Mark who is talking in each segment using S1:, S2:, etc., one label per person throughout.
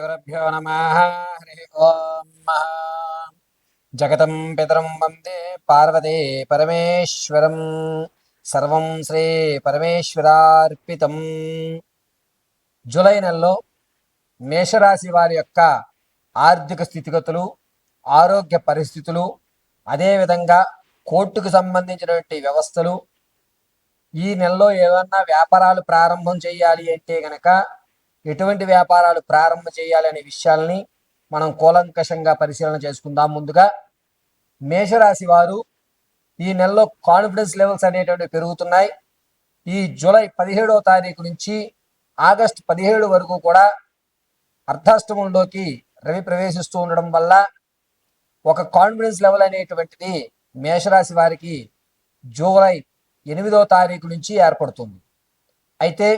S1: గురుభ్యో నమః. హరి ఓం. జగతం పితరం వందే పార్వతీ పరమేశ్వరం. సర్వం శ్రీ పరమేశ్వరార్పితం. జూలై నెలలో మేషరాశి వారి యొక్క ఆర్థిక స్థితిగతులు, ఆరోగ్య పరిస్థితులు, అదేవిధంగా కోర్టుకు సంబంధించినటువంటి వ్యవస్థలు, ఈ నెలలో ఏమన్నా వ్యాపారాలు ప్రారంభం చేయాలి అంటే గనక ఎటువంటి వ్యాపారాలు ప్రారంభం చేయాలి అనే విషయాల్ని మనం కూలంకషంగా పరిశీలన చేసుకుందాం. ముందుగా మేషరాశి వారు ఈ నెలలో కాన్ఫిడెన్స్ లెవెల్స్ అనేటువంటి పెరుగుతున్నాయి. ఈ జూలై 17వ తారీఖు నుంచి ఆగస్టు 17 వరకు కూడా అర్ధాష్టమంలోకి రవి ప్రవేశిస్తూ ఉండడం వల్ల ఒక కాన్ఫిడెన్స్ లెవెల్ అనేటువంటిది మేషరాశి వారికి జూలై 8వ తారీఖు నుంచి ఏర్పడుతుంది. అయితే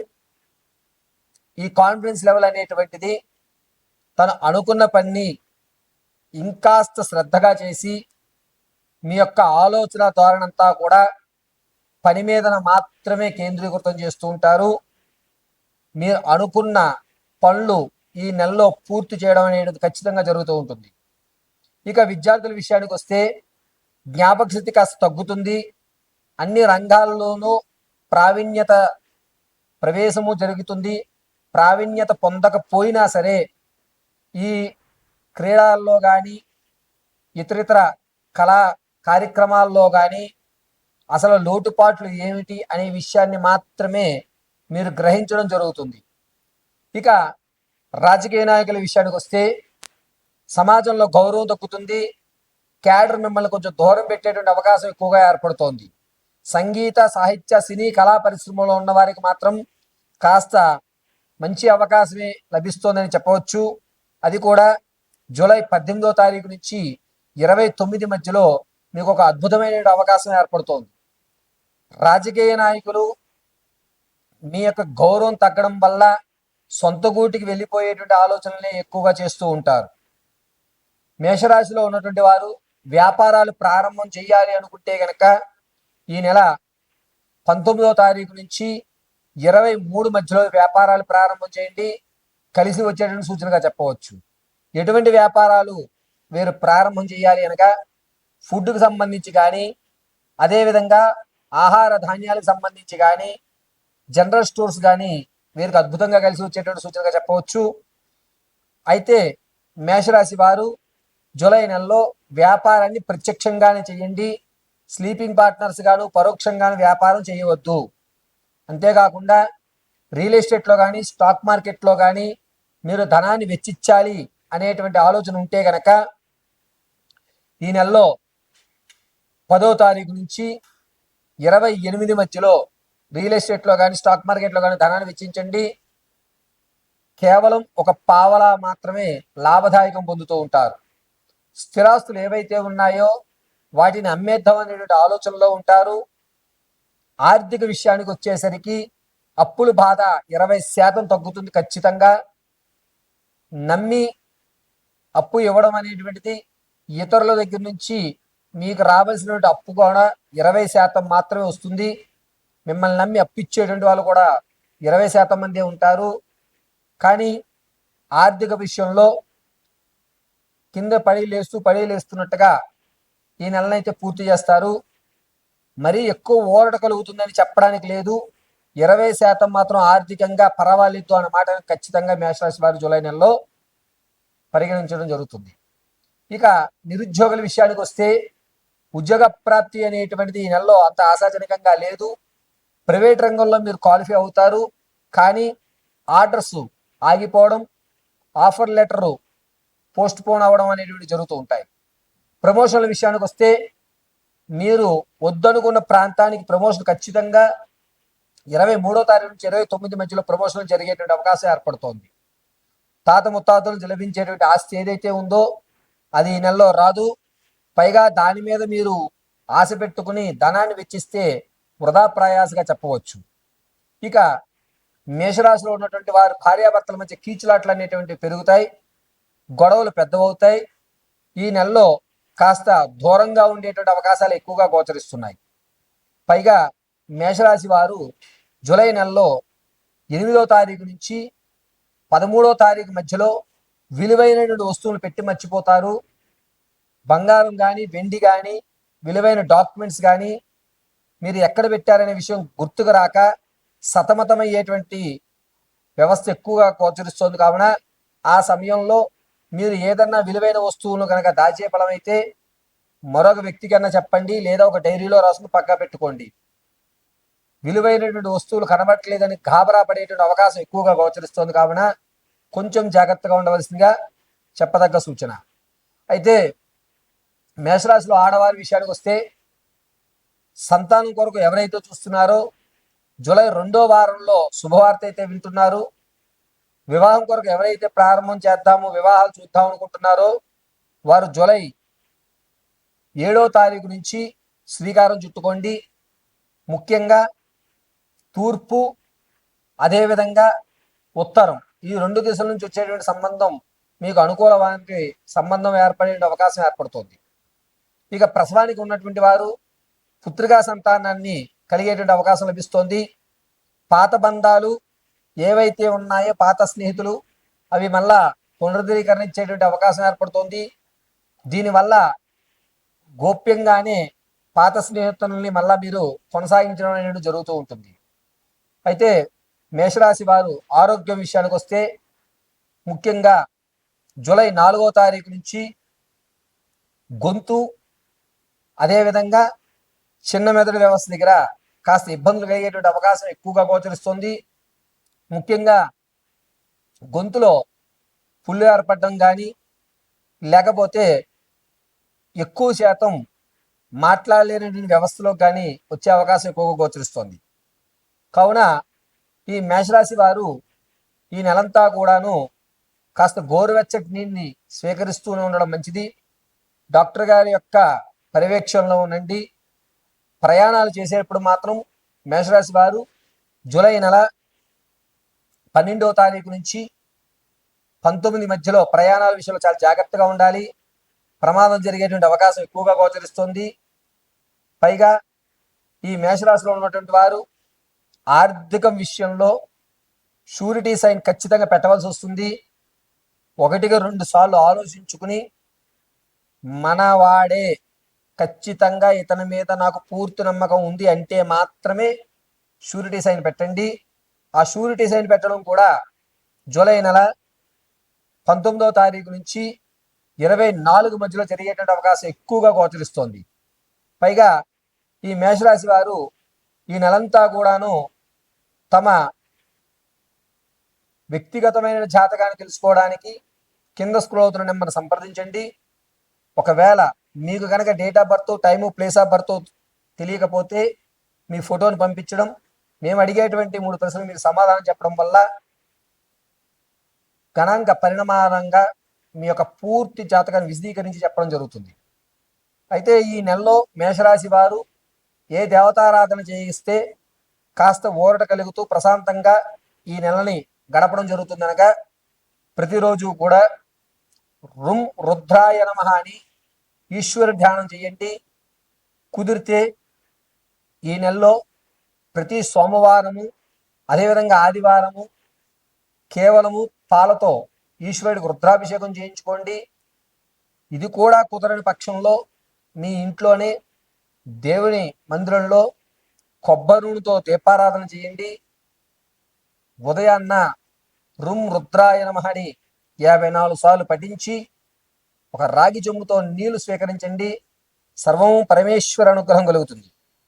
S1: ఈ కాన్ఫిడెన్స్ లెవెల్ అనేటువంటిది తను అనుకున్న పని ఇంకాస్త శ్రద్ధగా చేసి మీ యొక్క ఆలోచన ధోరణంతా కూడా పని మీద మాత్రమే కేంద్రీకృతం చేస్తూ ఉంటారు. మీరు అనుకున్న పనులు ఈ నెలలో పూర్తి చేయడం అనేది ఖచ్చితంగా జరుగుతూ ఉంటుంది. ఇక విద్యార్థుల విషయానికి వస్తే జ్ఞాపక శక్తి కాస్త తగ్గుతుంది. అన్ని రంగాల్లోనూ ప్రావీణ్యత ప్రవేశము జరుగుతుంది. ప్రావీణ్యత పొందకపోయినా సరే ఈ క్రీడల్లో కానీ ఇతరితర కళా కార్యక్రమాల్లో కానీ అసలు లోటుపాట్లు ఏమిటి అనే విషయాన్ని మాత్రమే మీరు గ్రహించడం జరుగుతుంది. ఇక రాజకీయ నాయకుల విషయానికి వస్తే సమాజంలో గౌరవం దక్కుతుంది. క్యాడర్ మిమ్మల్ని కొంచెం దూరం పెట్టేటువంటి అవకాశం ఎక్కువగా ఏర్పడుతోంది. సంగీత, సాహిత్య, సినీ, కళా పరిశ్రమలో ఉన్న వారికి మాత్రం కాస్త మంచి అవకాశమే లభిస్తోందని చెప్పవచ్చు. అది కూడా జూలై 18వ తారీఖు నుంచి 29 మధ్యలో మీకు ఒక అద్భుతమైన అవకాశం ఏర్పడుతోంది. రాజకీయ నాయకులు మీ యొక్క గౌరవం తగ్గడం వల్ల సొంత గూటికి వెళ్ళిపోయేటువంటి ఆలోచనలే ఎక్కువగా చేస్తూ ఉంటారు. మేషరాశిలో ఉన్నటువంటి వారు వ్యాపారాలు ప్రారంభం చేయాలి అనుకుంటే గనక ఈ నెల 19వ తారీఖు నుంచి 23 మధ్యలో వ్యాపారాలు ప్రారంభం చేయండి. కలిసి వచ్చేటువంటి సూచనగా చెప్పవచ్చు. ఎటువంటి వ్యాపారాలు వీరు ప్రారంభం చేయాలి అనగా ఫుడ్కు సంబంధించి కానీ, అదేవిధంగా ఆహార ధాన్యాలకు సంబంధించి కానీ, జనరల్ స్టోర్స్ కానీ వీరికి అద్భుతంగా కలిసి వచ్చేటువంటి సూచనగా చెప్పవచ్చు. అయితే మేషరాశి వారు జూలై నెలలో వ్యాపారాన్ని ప్రత్యక్షంగానే చేయండి. స్లీపింగ్ పార్ట్నర్స్ గాను పరోక్షంగాను వ్యాపారం చేయవద్దు. అంతేకాకుండా రియల్ ఎస్టేట్లో కానీ స్టాక్ మార్కెట్లో కానీ మీరు ధనాన్ని వెచ్చించాలి అనేటువంటి ఆలోచన ఉంటే గనక ఈ నెలలో 10వ తారీఖు నుంచి 28 మధ్యలో రియల్ ఎస్టేట్లో కానీ స్టాక్ మార్కెట్లో కానీ ధనాన్ని వెచ్చించండి. కేవలం ఒక పావలా మాత్రమే లాభదాయకం పొందుతూ ఉంటారు. స్థిరాస్తులు ఏవైతే ఉన్నాయో వాటిని అమ్మేద్దాం అనేటువంటి ఆలోచనలో ఉంటారు. ఆర్థిక విషయానికి వచ్చేసరికి అప్పుల బాధ 20% తగ్గుతుంది ఖచ్చితంగా. నమ్మి అప్పు ఇవ్వడం అనేటువంటిది ఇతరుల దగ్గర నుంచి మీకు రావాల్సినటువంటి అప్పు కూడా 20% మాత్రమే వస్తుంది. మిమ్మల్ని నమ్మి అప్పు ఇచ్చేటువంటి వాళ్ళు కూడా 20% మందే ఉంటారు. కానీ ఆర్థిక విషయంలో కింద పడి లేస్తున్నట్టుగా ఈ నెలనైతే పూర్తి చేస్తారు. మరీ ఎక్కువ ఊరట కలుగుతుందని చెప్పడానికి లేదు. 20% మాత్రం ఆర్థికంగా పర్వాలేదు అన్న మాట ఖచ్చితంగా మేషరాశి వారు జూలై నెలలో పరిగణించడం జరుగుతుంది. ఇక నిరుద్యోగుల విషయానికి వస్తే ఉద్యోగ ప్రాప్తి అనేటువంటిది ఈ నెలలో అంత ఆశాజనకంగా లేదు. ప్రైవేట్ రంగంలో మీరు క్వాలిఫై అవుతారు, కానీ ఆర్డర్స్ ఆగిపోవడం, ఆఫర్ లెటరు పోస్ట్ పోన్ అవ్వడం అనేటువంటి జరుగుతూ ఉంటాయి. ప్రమోషన్ల విషయానికి వస్తే మీరు వద్దనుకున్న ప్రాంతానికి ప్రమోషన్ ఖచ్చితంగా 23వ తారీఖు నుంచి 29 మధ్యలో ప్రమోషన్లు జరిగేటువంటి అవకాశం ఏర్పడుతోంది. తాత ముత్తాతలు లభించేటువంటి ఆస్తి ఏదైతే ఉందో అది ఈ నెలలో రాదు. పైగా దాని మీద మీరు ఆశ పెట్టుకుని ధనాన్ని వెచ్చిస్తే వృధా ప్రయాసగా చెప్పవచ్చు. ఇక మేషరాశిలో ఉన్నటువంటి వారు భార్యాభర్తల మధ్య కీచులాట్లు అనేటువంటివి పెరుగుతాయి, గొడవలు పెద్దవవుతాయి. ఈ నెలలో కాస్త దూరంగా ఉండేటువంటి అవకాశాలు ఎక్కువగా గోచరిస్తున్నాయి. పైగా మేషరాశి వారు జూలై నెలలో 8వ తారీఖు నుంచి 13వ తారీఖు మధ్యలో విలువైనటువంటి వస్తువులు పెట్టి మర్చిపోతారు. బంగారం కానీ, వెండి కానీ, విలువైన డాక్యుమెంట్స్ కానీ మీరు ఎక్కడ పెట్టారనే విషయం గుర్తుకు రాక సతమతమయ్యేటువంటి వ్యవస్థ ఎక్కువగా గోచరిస్తోంది. కావున ఆ సమయంలో మీరు ఏదన్నా విలువైన వస్తువులను కనుక దాచే ఫలమైతే మరొక వ్యక్తి కన్నా చెప్పండి, లేదా ఒక డైరీలో రాసుకుని పక్కా పెట్టుకోండి. విలువైనటువంటి వస్తువులు కనబట్టలేదని గాబరా పడేటువంటి అవకాశం ఎక్కువగా గోచరిస్తోంది. కావున కొంచెం జాగ్రత్తగా ఉండవలసిందిగా చెప్పదగ్గ సూచన. అయితే మేషరాశిలో ఆడవారి విషయానికి వస్తే, సంతానం కొరకు ఎవరైతే చూస్తున్నారో జూలై 2వ వారంలో శుభవార్త అయితే వింటున్నారు. వివాహం కొరకు ఎవరైతే ప్రారంభం చేద్దాము, వివాహాలు చూద్దాం అనుకుంటున్నారో వారు జూలై 7వ తారీఖు నుంచి శ్రీకారం చుట్టుకోండి. ముఖ్యంగా తూర్పు, అదేవిధంగా ఉత్తరం, ఈ 2 దిశల నుంచి వచ్చేటువంటి సంబంధం మీకు అనుకూలమైన సంబంధం ఏర్పడే అవకాశం ఏర్పడుతుంది. ఇక ప్రసవానికి ఉన్నటువంటి వారు పుత్రికా సంతానాన్ని కలిగేటువంటి అవకాశం లభిస్తోంది. పాత బంధాలు ఏవైతే ఉన్నాయో, పాత స్నేహితులు, అవి మళ్ళా పునరుద్ధరీకరణ ఇచ్చేటువంటి అవకాశం ఏర్పడుతోంది. దీనివల్ల గోప్యంగానే పాత స్నేహితులని మళ్ళా మీరు కొనసాగించడం అనేది జరుగుతూ ఉంటుంది. అయితే మేషరాశి వారు ఆరోగ్యం విషయానికి వస్తే, ముఖ్యంగా జూలై 4వ తారీఖు నుంచి గొంతు, అదేవిధంగా చిన్న మెదడు వ్యవస్థ దగ్గర కాస్త ఇబ్బందులు కలిగేటువంటి అవకాశం ఎక్కువగా గోచరిస్తుంది. ముఖ్యంగా గొంతులో పుళ్ళు ఏర్పడడం కానీ, లేకపోతే ఎక్కువ శాతం మాట్లాడలేనటువంటి వ్యవస్థలో కానీ వచ్చే అవకాశం ఎక్కువగా గోచరిస్తుంది. కావున ఈ మేషరాశి వారు ఈ నెలంతా కూడాను కాస్త గోరువెచ్చటి నీటిని స్వీకరిస్తూనే ఉండడం మంచిది. డాక్టర్ గారి యొక్క పర్యవేక్షణలో ఉండండి. ప్రయాణాలు చేసేటప్పుడు మాత్రం మేషరాశి వారు జూలై నెల 12వ తారీఖు నుంచి 19 మధ్యలో ప్రయాణాల విషయంలో చాలా జాగ్రత్తగా ఉండాలి. ప్రమాదం జరిగేటువంటి అవకాశం ఎక్కువగా గోచరిస్తుంది. పైగా ఈ మేషరాశిలో ఉన్నటువంటి వారు ఆర్థిక విషయంలో షూరిటీ సైన్ ఖచ్చితంగా పెట్టవలసి వస్తుంది. 1-2 సార్లు ఆలోచించుకుని, మనవాడే, ఖచ్చితంగా ఇతని మీద నాకు పూర్తి నమ్మకం ఉంది అంటే మాత్రమే షూరిటీ సైన్ పెట్టండి. ఆ షూరిటీ సైన్ పెట్టడం కూడా జూలై నెల 19వ తారీఖు నుంచి 24 మధ్యలో జరిగేటువంటి అవకాశం ఎక్కువగా గోచరిస్తోంది. పైగా ఈ మేషరాశి వారు ఈ నెలంతా కూడాను తమ వ్యక్తిగతమైన జాతకాన్ని తెలుసుకోవడానికి కింద స్క్రోల్ అవుతున్న నెంబర్ని సంప్రదించండి. ఒకవేళ మీకు కనుక date of birth, time, place of birth తెలియకపోతే మీ ఫోటోని పంపించడం, మేము అడిగేటువంటి 3 ప్రశ్నలు మీరు సమాధానం చెప్పడం వల్ల గణాంక పరిణామానంగా మీ యొక్క పూర్తి జాతకాన్ని విశదీకరించి చెప్పడం జరుగుతుంది. అయితే ఈ నెలలో మేషరాశి వారు ఏ దేవతారాధన చేయిస్తే కాస్త ఊరట కలుగుతూ ప్రశాంతంగా ఈ నెలని గడపడం జరుగుతుందనగా, ప్రతిరోజు కూడా రుం రుద్రాయ నమః అని ఈశ్వర ధ్యానం చేయండి. కుదిరితే ఈ నెలలో ప్రతి సోమవారము, అదేవిధంగా ఆదివారము కేవలము పాలతో ఈశ్వరుడికి రుద్రాభిషేకం చేయించుకోండి. ఇది కూడా కుదరని పక్షంలో మీ ఇంట్లోనే దేవుని మందిరంలో కొబ్బరి నూనెతో దీపారాధన చేయండి. ఉదయాన్న రుం రుద్రాయ నమః అని 54 సార్లు పఠించి ఒక రాగి చెంబుతో నీళ్లు స్వీకరించండి. సర్వం పరమేశ్వర అనుగ్రహం కలుగుతుంది.